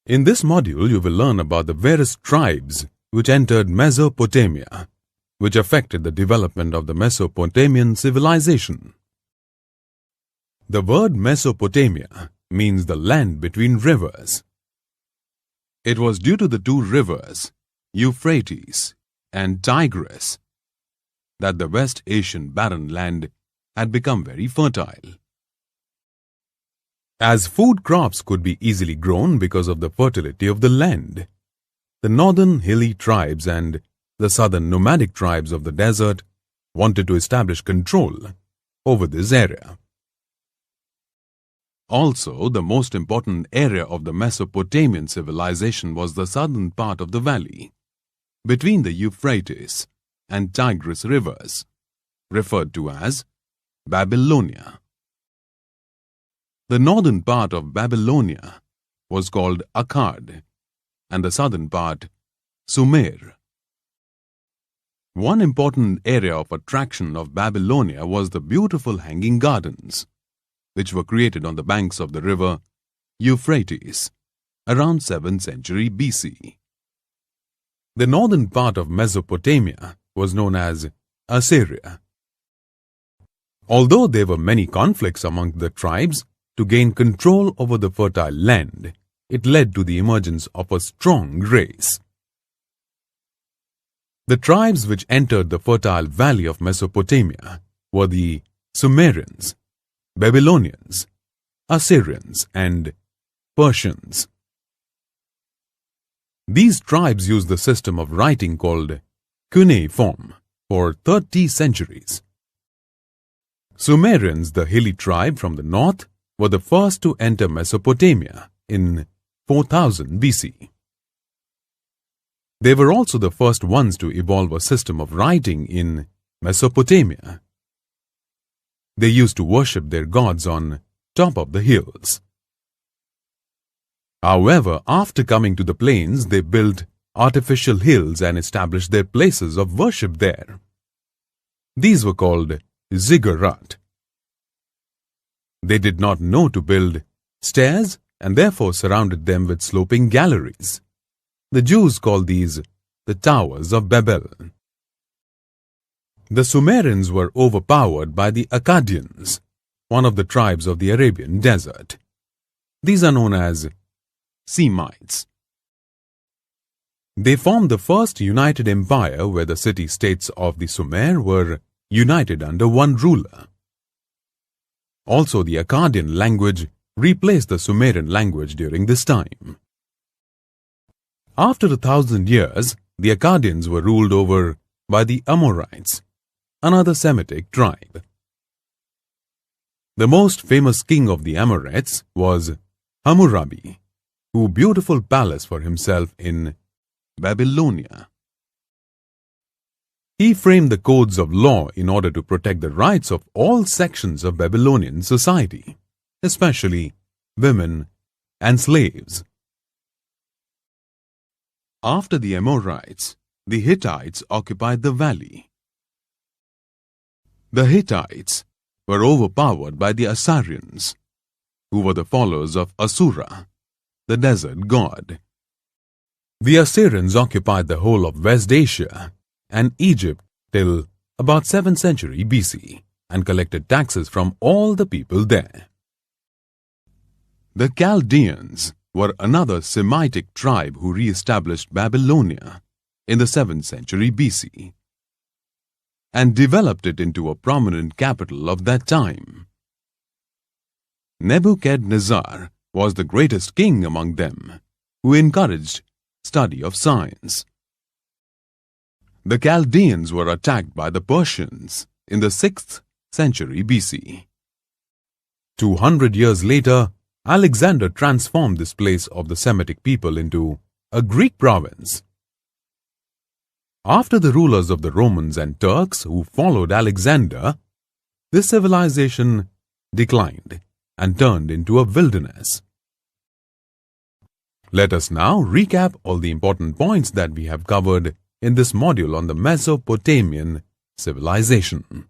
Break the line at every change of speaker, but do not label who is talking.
In this module, you will learn about the various tribes which entered Mesopotamia, which affected the development of the Mesopotamian civilization. The word Mesopotamia means the land between rivers. It was due to the two rivers, Euphrates and Tigris, that the West Asian barren land had become very fertile. As food crops could be easily grown because of the fertility of the land, the northern hilly tribes and the southern nomadic tribes of the desert wanted to establish control over this area. Also, the most important area of the Mesopotamian civilization was the southern part of the valley, between the Euphrates and Tigris rivers, referred to as Babylonia. The northern part of Babylonia was called Akkad, and the southern part Sumer. One important area of attraction of Babylonia was the beautiful hanging gardens, which were created on the banks of the river Euphrates around 7th century BC. The northern part of Mesopotamia was known as Assyria. Although there were many conflicts among the tribes to gain control over the fertile land, it led to the emergence of a strong race. The tribes which entered the fertile valley of Mesopotamia were the Sumerians, Babylonians, Assyrians, and Persians. These tribes used the system of writing called cuneiform for 30 centuries. Sumerians, the hilly tribe from the north, were the first to enter Mesopotamia in 4000 BC. They were also the first ones to evolve a system of writing in Mesopotamia. They used to worship their gods on top of the hills. However, after coming to the plains, they built artificial hills and established their places of worship there. These were called ziggurats. They did not know to build stairs and therefore surrounded them with sloping galleries. The Jews called these the Towers of Babel. The Sumerians were overpowered by the Akkadians, one of the tribes of the Arabian desert. These are known as Semites. They formed the first united empire where the city-states of the Sumer were united under one ruler. Also, the Akkadian language replaced the Sumerian language during this time. After 1,000 years, the Akkadians were ruled over by the Amorites, another Semitic tribe. The most famous king of the Amorites was Hammurabi, who built a beautiful palace for himself in Babylonia. He framed the codes of law in order to protect the rights of all sections of Babylonian society, especially women and slaves. After the Amorites, the Hittites occupied the valley. The Hittites were overpowered by the Assyrians, who were the followers of Asura, the desert god. The Assyrians occupied the whole of West Asia and Egypt till about 7th century BC and collected taxes from all the people there. The Chaldeans were another Semitic tribe who re-established Babylonia in the 7th century BC and developed it into a prominent capital of that time. Nebuchadnezzar was the greatest king among them, who encouraged study of science. The Chaldeans were attacked by the Persians in the 6th century BC. 200 years later, Alexander transformed this place of the Semitic people into a Greek province. After the rulers of the Romans and Turks who followed Alexander, this civilization declined and turned into a wilderness. Let us now recap all the important points that we have covered in this module on the Mesopotamian civilization.